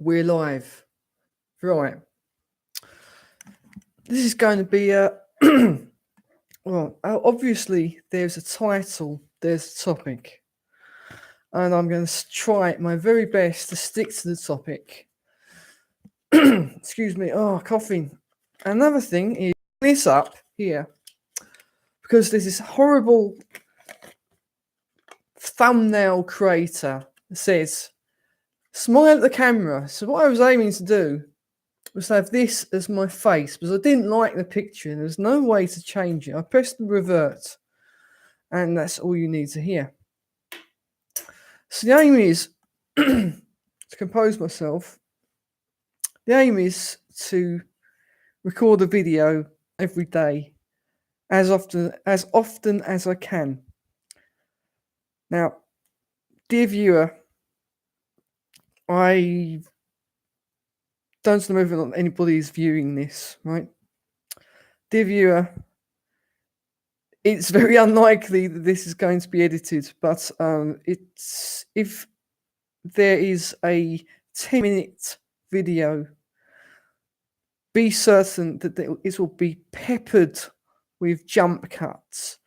We're live. Right. This is going to be a. Well, obviously, there's a title, there's a topic. And I'm going to try my very best to stick to the topic. Excuse me. Oh, coughing. Another thing is this up here. Because there's this horrible thumbnail creator that says, smile at the camera. So what I was aiming to do was to have this as my face, because I didn't like the picture and there's no way to change it. I pressed the revert, and that's all you need to hear. So the aim is to compose myself. The aim is to record a video every day, as often as I can. Now, dear viewer, I don't know whether or not anybody is viewing this, right? Dear viewer, it's very unlikely that this is going to be edited, but it's if there is a 10-minute video, be certain that it will be peppered with jump cuts.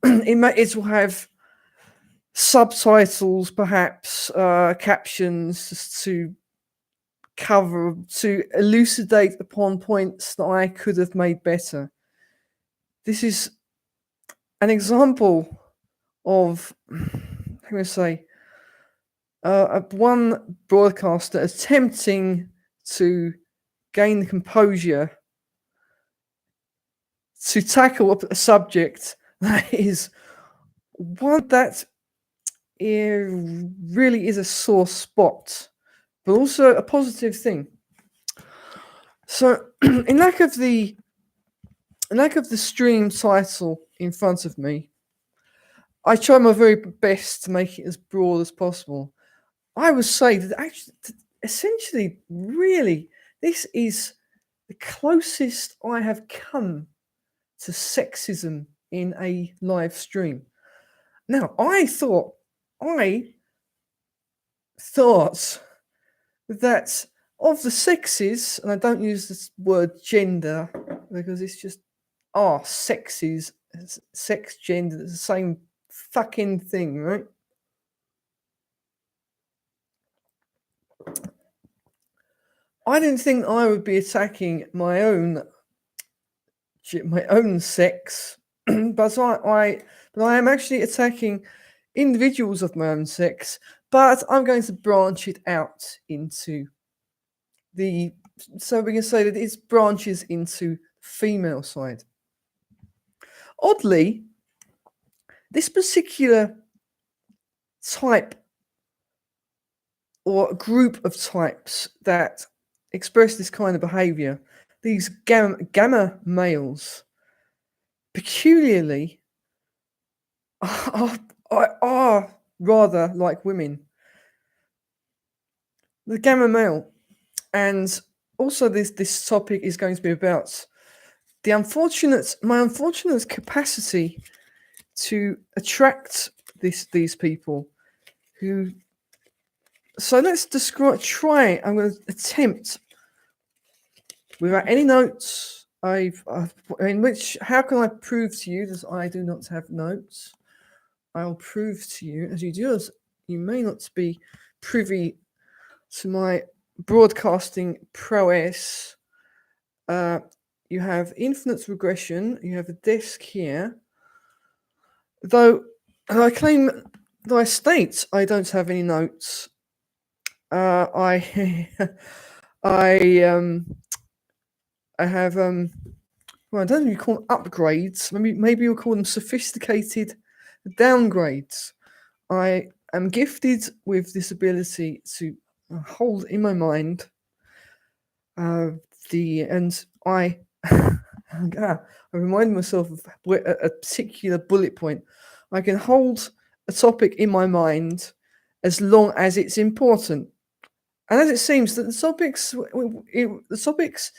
It will have subtitles, perhaps captions, just to elucidate upon points that I could have made better. This is an example of, how can I say, one broadcaster attempting to gain the composure to tackle a subject that is one that really is a sore spot, but also a positive thing. So, in lack of the stream title in front of me, I try my very best to make it as broad as possible. I would say that actually, essentially, really, this is the closest I have come to sexism in a live stream. Now, I thought that of the sexes, and I don't use this word gender because it's just sexes, sex, gender, it's the same fucking thing, right? I didn't think I would be attacking my own sex, but I am actually attacking individuals of my own sex. But I'm going to branch it out into so we can say that it branches into female side. Oddly, this particular type or group of types that express this kind of behavior, these gamma males, peculiarly are rather like women. The gamma male, and also this topic is going to be about my unfortunate capacity to attract these people who. So let's I'm going to attempt without any notes. How can I prove to you that I do not have notes? I'll prove to you, as you may not be privy to my broadcasting prowess. You have infinite regression. You have a desk here. Though I state I don't have any notes. I have well, I don't know if you call them upgrades. Maybe you'll call them sophisticated downgrades. I am gifted with this ability to hold in my mind I remind myself of a particular bullet point. I can hold a topic in my mind as long as it's important. And as it seems that the topics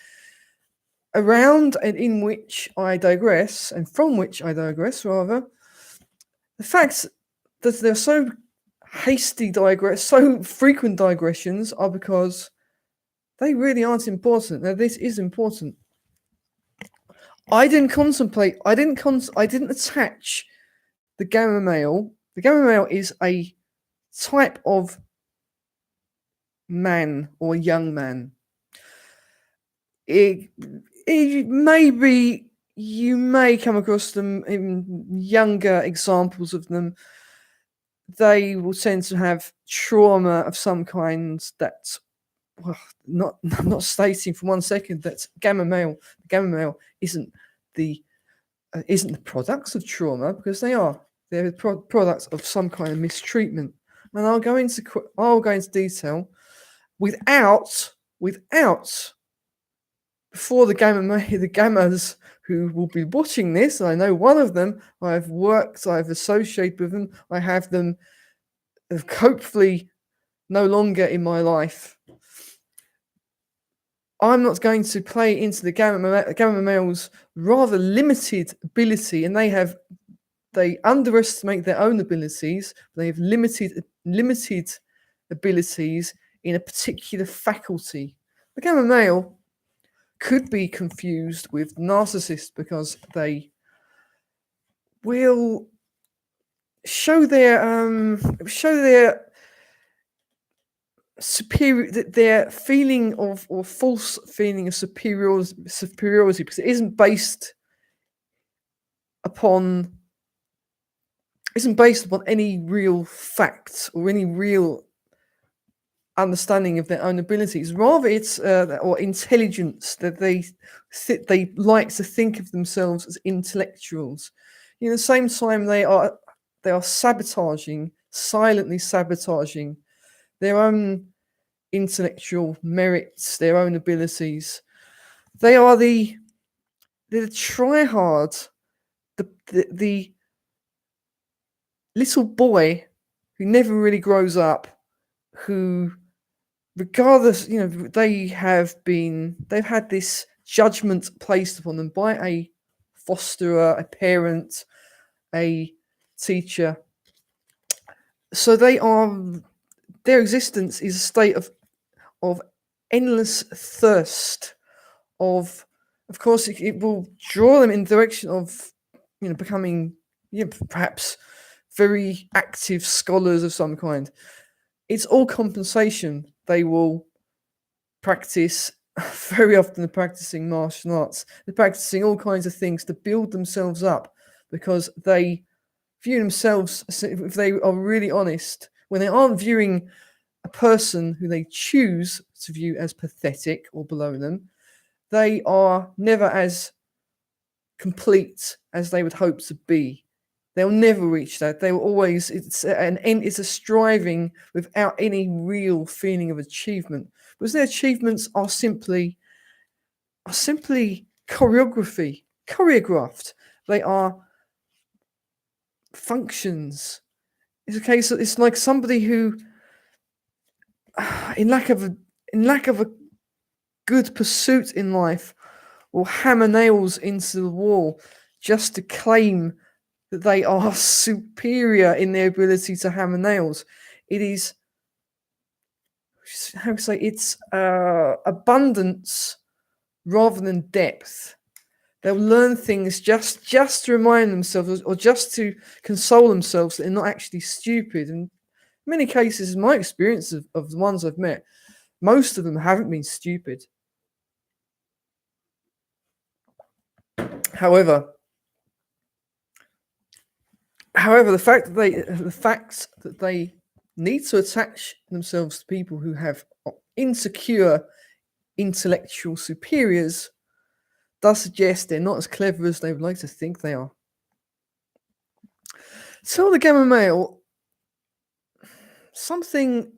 around and in which I digress, and from which I digress rather, the fact that they're so so frequent digressions are because They really aren't important. Now, this is important. I didn't contemplate. I didn't attach the gamma male. The gamma male is a type of man or young man. It maybe you may come across them in younger examples of them. They will tend to have trauma of some kind that, well, I'm not stating for 1 second that gamma male isn't the products of trauma, because they're the products of some kind of mistreatment. And I'll go into detail without before the gammas who will be watching this. I know one of them. I've associated with them. I have them hopefully no longer in my life. I'm not going to play into the gamma male's rather limited ability, and they underestimate their own abilities. They have limited abilities in a particular faculty. The gamma male could be confused with narcissists because they will show their their feeling of, or false feeling of superiority, because it isn't based upon any real facts or any real understanding of their own abilities. Rather, it's or intelligence, that they like to think of themselves as intellectuals. At the same time, they are silently sabotaging their own intellectual merits, their own abilities. They're the try-hard, the little boy who never really grows up, who, regardless, they've had this judgment placed upon them by a fosterer, a parent, a teacher. So their existence is a state of endless thirst. Of course, it will draw them in the direction of becoming perhaps very active scholars of some kind. It's all compensation. They will practice, very often they're practicing martial arts. They're practicing all kinds of things to build themselves up, because they view themselves, if they are really honest, when they aren't viewing a person who they choose to view as pathetic or below them, they are never as complete as they would hope to be. They'll never reach that. They will always, it's a striving without any real feeling of achievement, because their achievements are simply choreographed. They are functions. It's like somebody who, in lack of a good pursuit in life, will hammer nails into the wall just to claim that they are superior in their ability to hammer nails. It is, how to say, it's abundance rather than depth. They'll learn things just to remind themselves, or just to console themselves that they're not actually stupid. And in many cases, in my experience of the ones I've met, most of them haven't been stupid. However, the fact that they need to attach themselves to people who have insecure intellectual superiors does suggest they're not as clever as they would like to think they are. Tell the gamma male something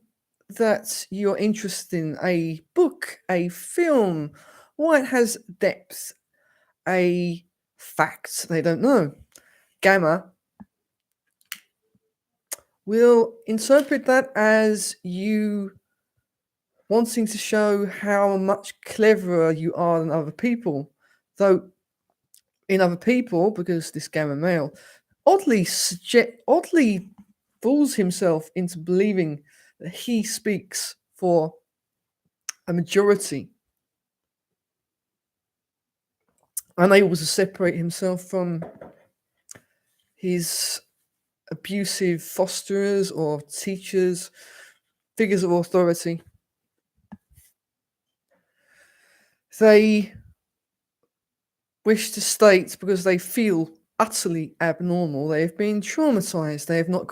that you're interested in, a book, a film, why it has depth, a fact they don't know. Gamma will interpret that as you wanting to show how much cleverer you are than other people. Though in other people, because this gamma male oddly fools himself into believing that he speaks for a majority, unable to separate himself from his abusive fosterers or teachers, figures of authority. They wish to state, because they feel utterly abnormal, they have been traumatized, they have not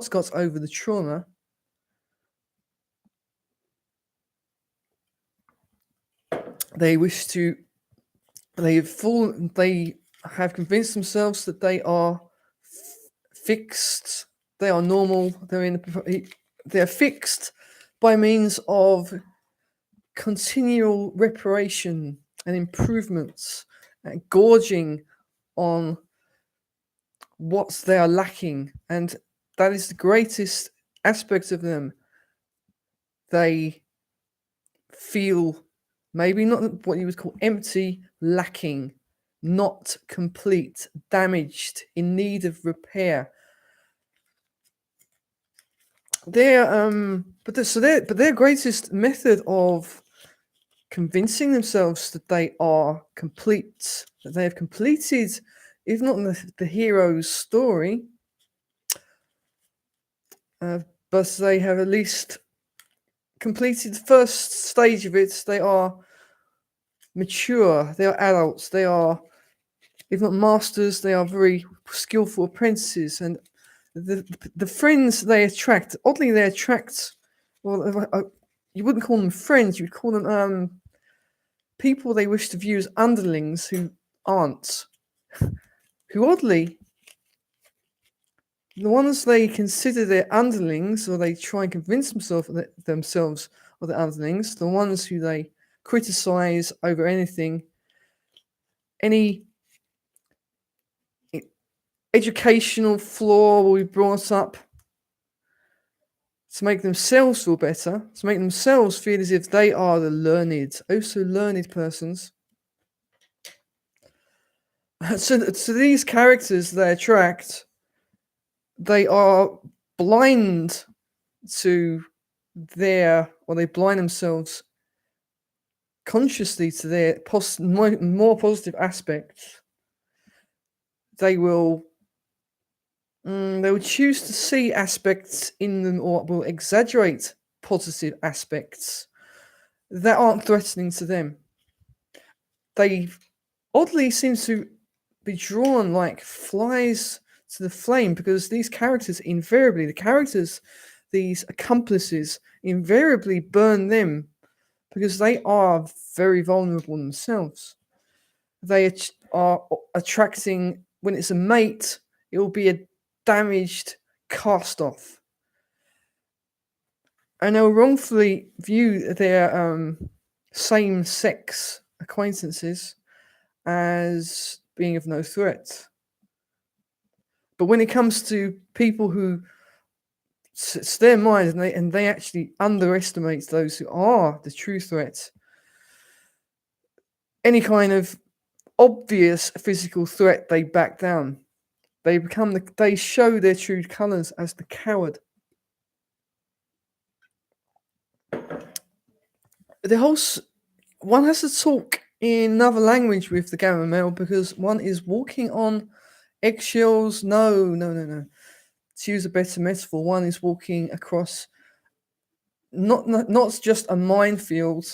got over the trauma. They have convinced themselves that they are fixed, they are normal, they're fixed by means of continual reparation and improvements and gorging on what they are lacking, and that is the greatest aspect of them. They feel maybe not what you would call empty, lacking, not complete, damaged, in need of repair. But their greatest method of convincing themselves that they are complete, that they have completed, if not the hero's story, but they have at least completed the first stage of it. They are mature, they are adults, they are, if not masters, they are very skillful apprentices. And the friends they attract, oddly, they attract, well, you wouldn't call them friends, you'd call them people they wish to view as underlings who aren't. Who oddly, the ones they consider their underlings, or they try and convince themselves of their underlings, the ones who they criticize over anything, any educational flaw will be brought up to make themselves feel better, to make themselves feel as if they are the learned, oh so learned persons. So these characters they attract, they are blind to they blind themselves consciously to their more positive aspects. They will choose to see aspects in them, or will exaggerate positive aspects that aren't threatening to them. They oddly seem to be drawn like flies to the flame, because these characters these accomplices invariably burn them, because they are very vulnerable themselves. They are attracting, when it's a mate, it will be a damaged cast off. And they'll wrongfully view their same sex acquaintances as being of no threat. But when it comes to people who it's their mind, and they actually underestimate those who are the true threat, any kind of obvious physical threat, they back down. They show their true colours as the coward. One has to talk in another language with the gamma male, because one is walking on eggshells. No. To use a better metaphor, one is walking across not just a minefield,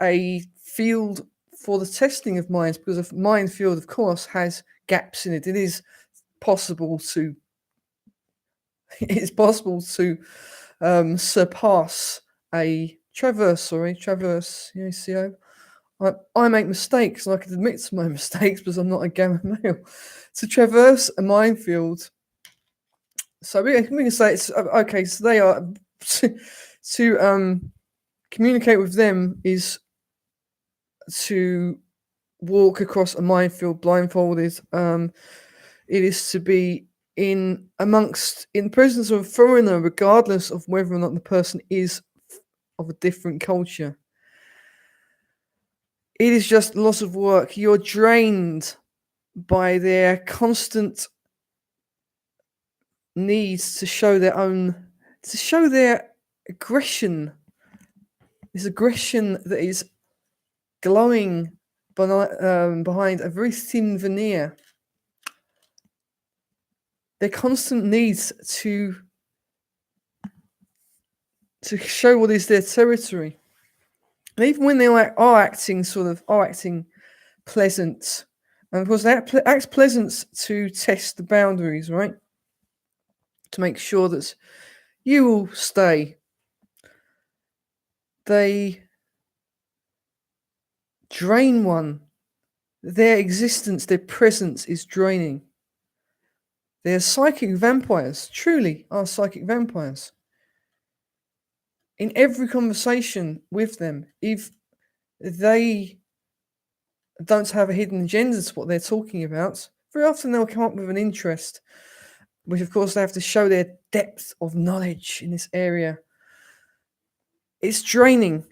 a field for the testing of minds, because a minefield, of course, has gaps in it. It is possible to surpass a traverse. I make mistakes, and I can admit to my mistakes because I'm not a gamma male. To traverse a minefield, so we can say it's okay. So they are to communicate with them is to walk across a minefield blindfolded. It is to be in presence of a foreigner, regardless of whether or not the person is of a different culture. It is just a lot of work. You're drained by their constant needs to show their aggression this aggression that is glowing behind a very thin veneer. Their constant needs to show what is their territory. And even when they are acting pleasant, and of course they act pleasant to test the boundaries, right? To make sure that you will stay. They drain one. Their existence, their presence is draining. They're psychic vampires, truly are psychic vampires. In every conversation with them, if they don't have a hidden agenda to what they're talking about, very often they'll come up with an interest, which of course they have to show their depth of knowledge in this area. It's draining.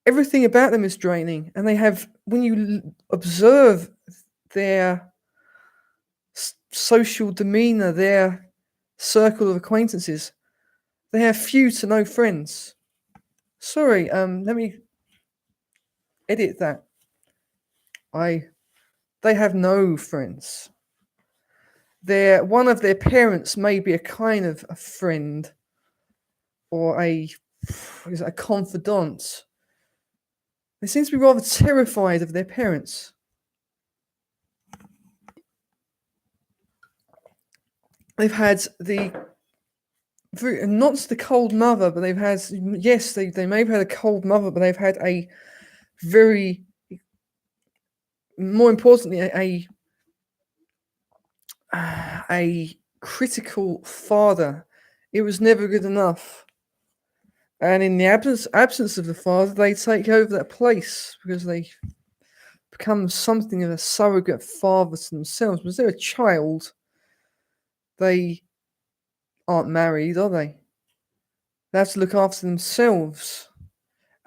Everything about them is draining. And they have, when you observe their social demeanor, their circle of acquaintances, they have few to no friends. Sorry, let me edit that. They have no friends. One of their parents may be a kind of a friend or a confidant. They seem to be rather terrified of their parents. They've had not the cold mother, but they've had, yes, they may have had a cold mother, but they've had a very, more importantly, a critical father. It was never good enough. And in the absence of the father, they take over that place because they become something of a surrogate father to themselves. Because they're a child, they aren't married, are they? They have to look after themselves.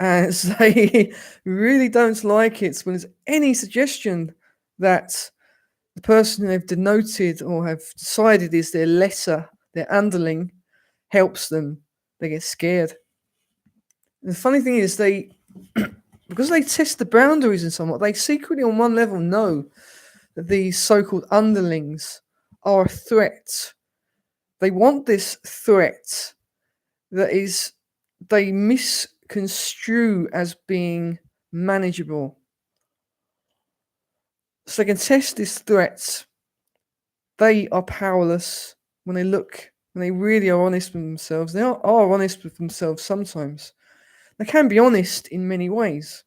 And they really don't like it when there's any suggestion that the person who they've denoted or have decided is their lesser, their underling, helps them. They get scared. And the funny thing is because they test the boundaries and somewhat, they secretly on one level know that these so-called underlings are a threat. They want this threat that is, they misconstrue as being manageable. So they can test this threat. They are powerless when they really are honest with themselves. They are honest with themselves sometimes. They can be honest in many ways.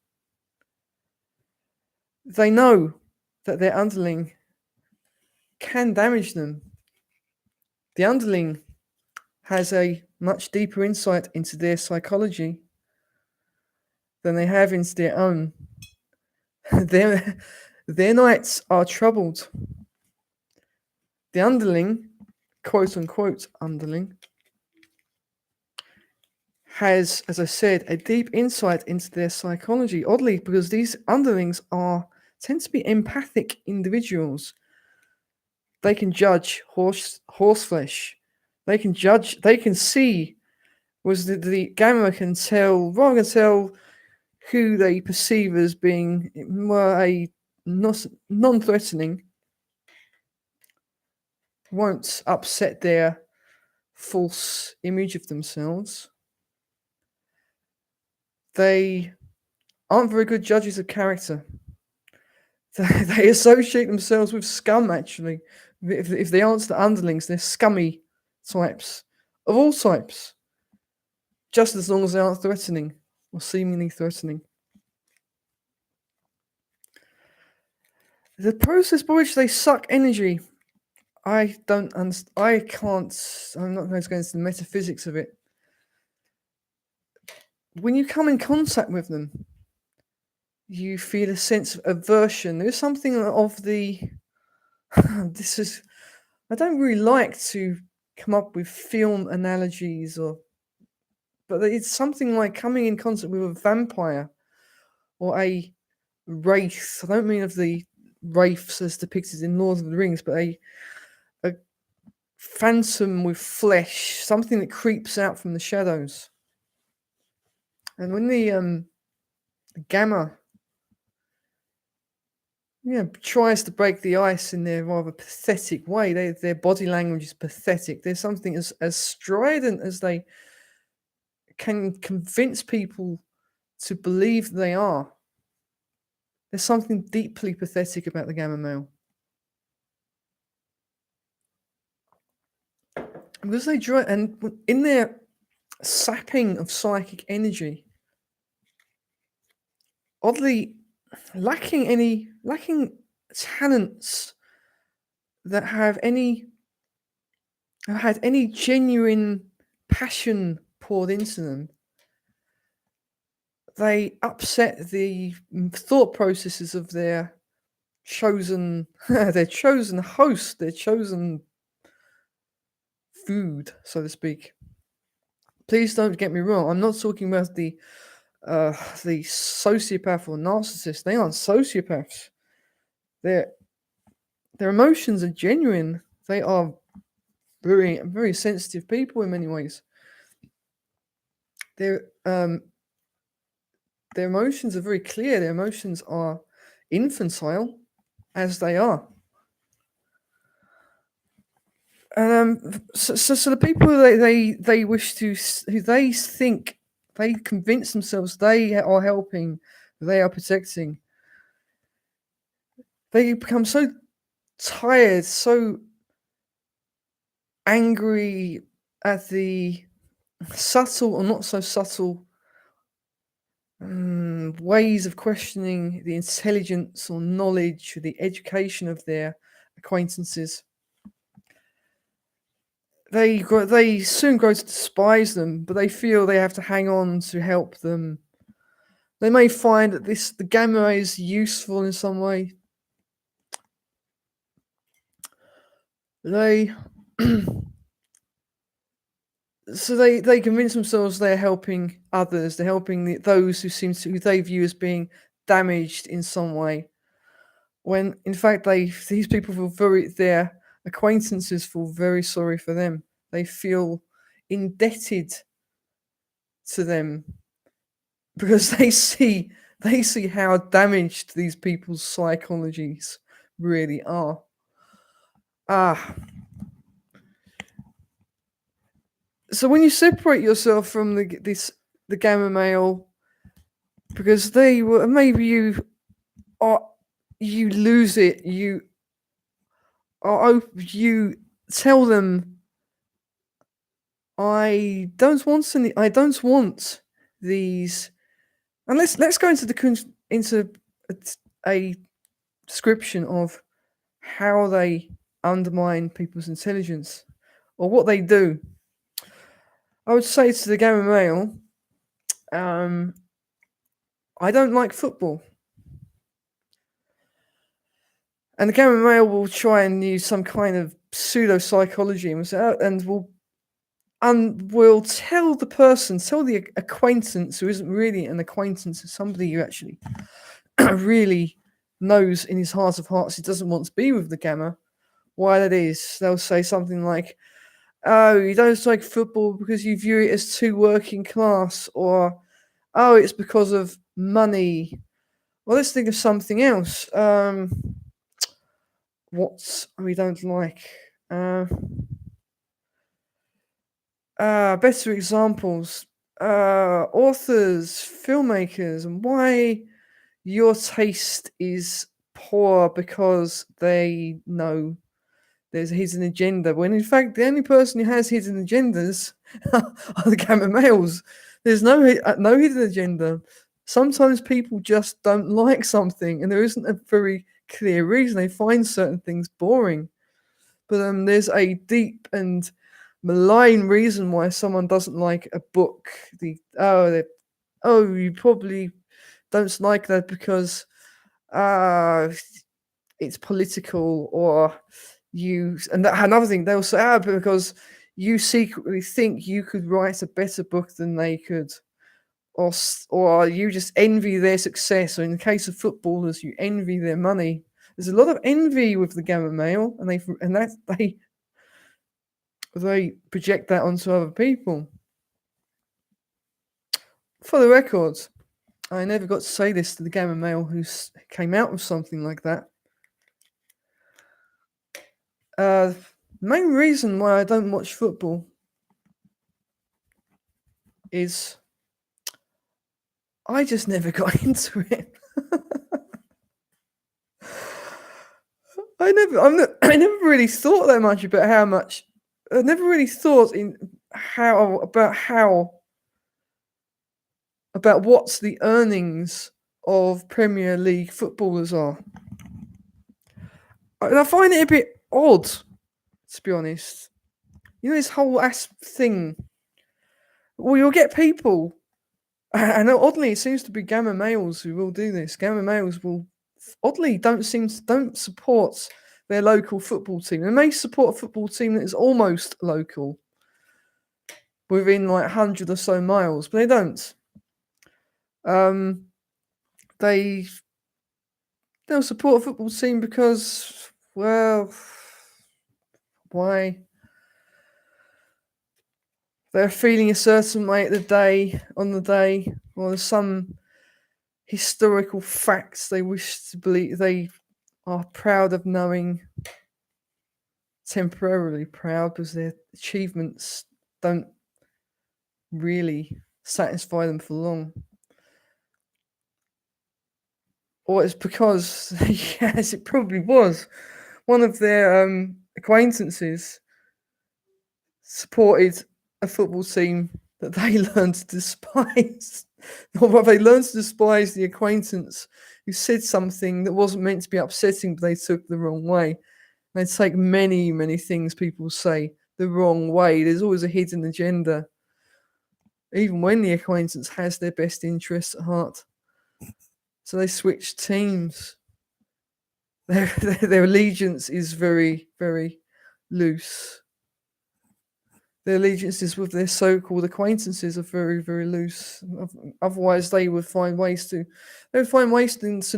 They know that their underling can damage them. The underling has a much deeper insight into their psychology than they have into their own. Their nights are troubled. The underling, quote unquote underling, has, as I said, a deep insight into their psychology. Oddly, because these underlings tend to be empathic individuals. They can judge horse flesh. They can judge. They can see. Was the gamma can tell. Rather can tell who they perceive as being a non-threatening. Won't upset their false image of themselves. They aren't very good judges of character. They associate themselves with scum, actually. If they answer the underlings, they're scummy types of all types, just as long as they aren't threatening or seemingly threatening. The process by which they suck energy, I don't understand. I'm not going to go into the metaphysics of it. When you come in contact with them, you feel a sense of aversion. There's something of the I don't really like to come up with film analogies but it's something like coming in contact with a vampire or a wraith. I don't mean of the wraiths as depicted in Lord of the Rings, but a phantom with flesh, something that creeps out from the shadows. And when the gamma tries to break the ice in their rather pathetic way, their body language is pathetic. There's something as strident as they can convince people to believe they are. There's something deeply pathetic about the gamma male. Because they draw, and in their sapping of psychic energy, oddly lacking talents that have had any genuine passion poured into them, they upset the thought processes of their chosen their chosen host, their chosen food, so to speak. Please don't get me wrong. I'm not talking about the sociopath or narcissist. They aren't sociopaths. Their their emotions are genuine. They are very sensitive people in many ways. Their their emotions are very clear. Their emotions are infantile, as they are. So the people who they wish to, who they think, they convince themselves they are helping, they are protecting, they become so tired, so angry at the subtle or not so subtle ways of questioning the intelligence or knowledge or the education of their acquaintances. They soon grow to despise them, but they feel they have to hang on to help them. They may find that the gamma ray is useful in some way. They so they convince themselves they're helping others. They're helping those who they view as being damaged in some way. When in fact these people their acquaintances feel very sorry for them. They feel indebted to them because they see how damaged these people's psychologies really are. Ah, so when you separate yourself from the gamma male, because they were maybe you lose it, you tell them I don't want these. And let's go into a description of how they undermine people's intelligence or what they do. I would say to the gamma male, I don't like football. And the gamma male will try and use some kind of pseudo psychology and will tell the acquaintance who isn't really an acquaintance, somebody who actually really knows in his heart of hearts he doesn't want to be with the gamma, why that is. They'll say something like, oh, you don't like football because you view it as too working class, or oh, it's because of money. Well, let's think of something else. What we don't like. Better examples. Authors, filmmakers, and why your taste is poor because they know there's a hidden agenda. When in fact, the only person who has hidden agendas are the gamma males. There's no hidden agenda. Sometimes people just don't like something, and there isn't a very clear reason. They find certain things boring, but there's a deep and malign reason why someone doesn't like a book. You probably don't like that because it's political, or another thing they'll say, because you secretly think you could write a better book than they could, or you just envy their success, or in the case of footballers, you envy their money. There's a lot of envy with the gamma male, and they project that onto other people. For the record, I never got to say this to the Gamma Male who came out with something like that. Main reason why I don't watch football is I just never got into it. I never really thought that much about how much. I never really thought about what the earnings of Premier League footballers are. And I find it a bit odd, to be honest. You know, this whole thing. Well, you'll get people, and oddly, it seems to be Gamma males who will do this. Gamma males will oddly don't support their local football team. They may support a football team that is almost local, within like 100 or so miles, but they don't. They'll support a football team because, well, why? They're feeling a certain way on the day, or there's some historical facts they wish to believe they are proud of knowing, temporarily proud because their achievements don't really satisfy them for long. Or it's because, yes, it probably was, one of their acquaintances supported a football team that they learned to despise. Or they learned to despise the acquaintance who said something that wasn't meant to be upsetting, but they took the wrong way. They take many, many things people say the wrong way. There's always a hidden agenda, even when the acquaintance has their best interests at heart. So they switch teams. Their allegiance is very, very loose. Their allegiances with their so-called acquaintances are very, very loose. Otherwise, they would find ways to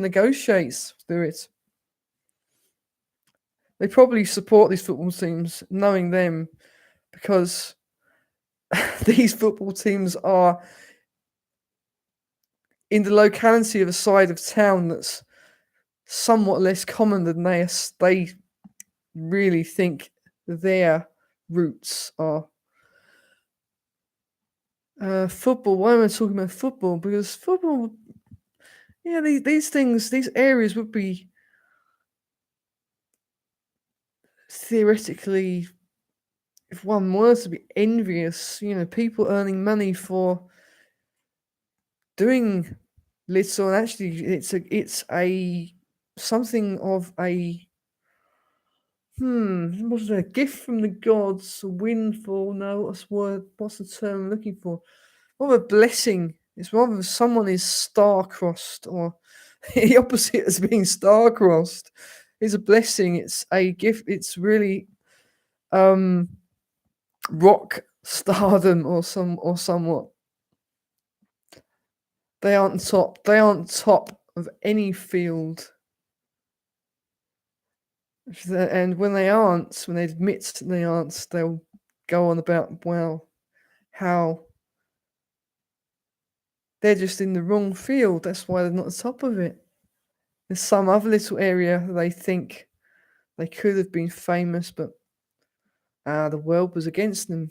negotiate through it. They probably support these football teams, knowing them, because these football teams are in the locality of a side of town that's somewhat less common than they really think their roots are. Football. Why am I talking about football? Because football, yeah, these things, these areas would be theoretically, if one were to be envious, people earning money for doing little, and actually, it's a something of a what's it, a gift from the gods, a windfall? No, what's the term I'm looking for? More of a blessing. It's rather someone is star-crossed, or the opposite of being star-crossed is a blessing. It's a gift. It's really rock stardom or somewhat. They aren't top of any field. And when they admit they aren't, they'll go on about, well, how they're just in the wrong field. That's why they're not at the top of it. There's some other little area they think they could have been famous, but the world was against them.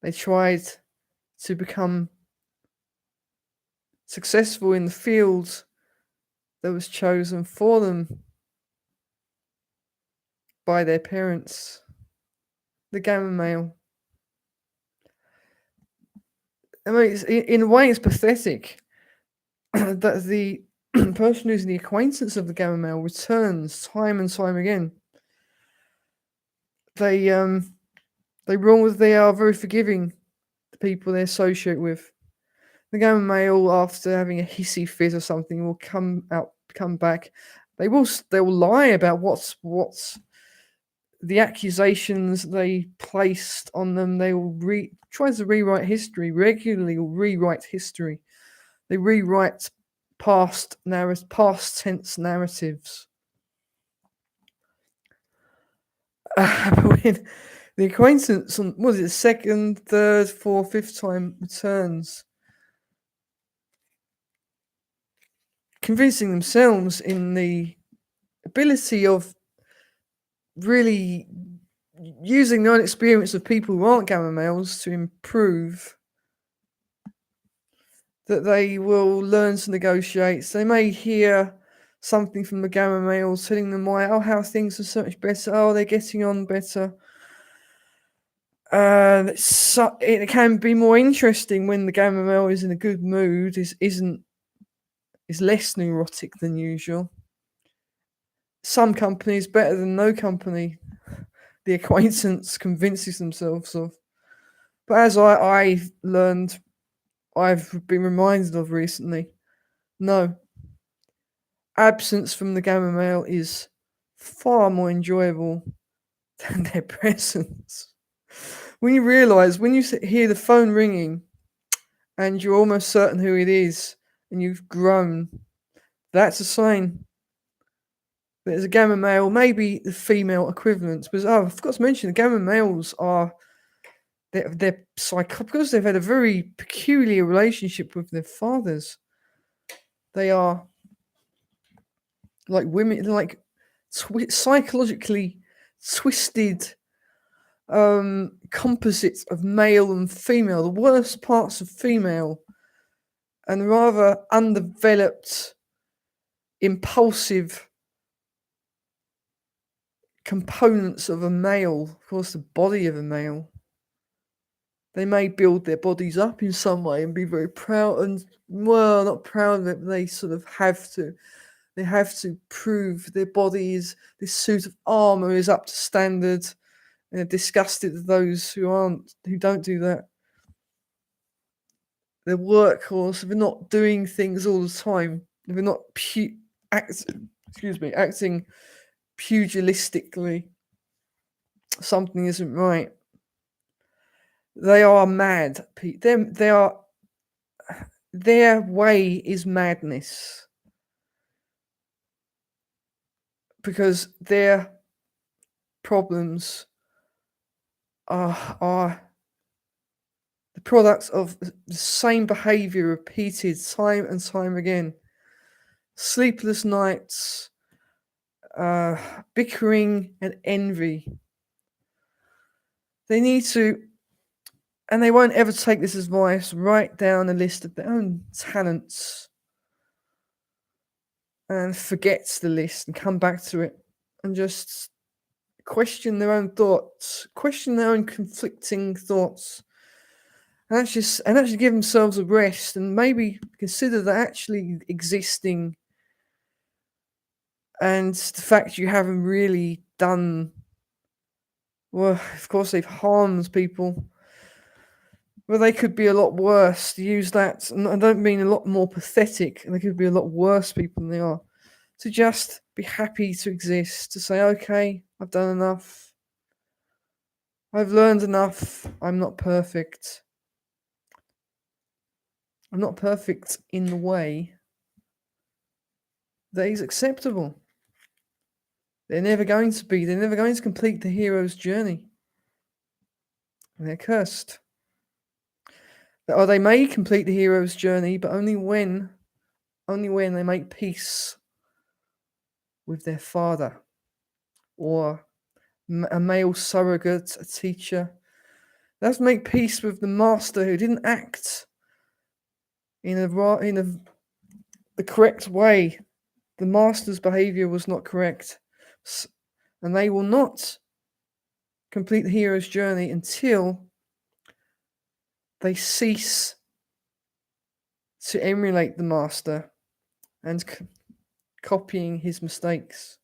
They tried to become successful in the field that was chosen for them by their parents, the Gamma male. I mean, in a way, it's pathetic that the person who's the acquaintance of the Gamma male returns time and time again. They are very forgiving, the people they associate with. The Gamma male, after having a hissy fit or something, will come back. They will lie about what's the accusations they placed on them. They will try to rewrite history regularly. Will rewrite history. They rewrite past tense narratives. The acquaintance on what is it, second, third, fourth, fifth time returns, convincing themselves in the ability of really using the own experience of people who aren't gamma males to improve, that they will learn to negotiate. So they may hear something from the gamma males telling them why, oh, how things are so much better, oh, they're getting on better. It can be more interesting when the gamma male is in a good mood, is less neurotic than usual. Some companies better than no company, the acquaintance convinces themselves of. But as I've learned, I've been reminded of recently, no, absence from the gamma male is far more enjoyable than their presence. When you realise, when you hear the phone ringing and you're almost certain who it is and you've grown, that's a sign that there's a gamma male, maybe the female equivalent. Because, I forgot to mention, the gamma males are, they're because they've had a very peculiar relationship with their fathers. They are like women, like psychologically twisted composites of male and female, the worst parts of female, and rather undeveloped, impulsive components of a male, of course, the body of a male. They may build their bodies up in some way and be very proud, and well, not proud of it, but they sort of have to. They have to prove their bodies, this suit of armor is up to standard, and they're disgusted at those who don't do that. They're workhorse. If they're not doing things all the time, if they're not acting pugilistically, something isn't right. They are mad. Their way is madness, because their problems are the products of the same behavior repeated time and time again. Sleepless nights, bickering and envy. They need to, and they won't ever take this advice, write down a list of their own talents and forget the list and come back to it and just question their own thoughts, question their own conflicting thoughts, and actually give themselves a rest and maybe consider that actually existing and the fact you haven't really done, well, of course they've harmed people, but they could be a lot worse. To use that, and I don't mean a lot more pathetic, they could be a lot worse people than they are. To just be happy to exist, to say, okay, I've done enough. I've learned enough. I'm not perfect. I'm not perfect in the way that is acceptable. They're never going to be. They're never going to complete the hero's journey. And they're cursed. Or they may complete the hero's journey, but only when they make peace with their father, or a male surrogate, a teacher. They have to make peace with the master who didn't act in the correct way. The master's behavior was not correct, and they will not complete the hero's journey until they cease to emulate the master and copying his mistakes.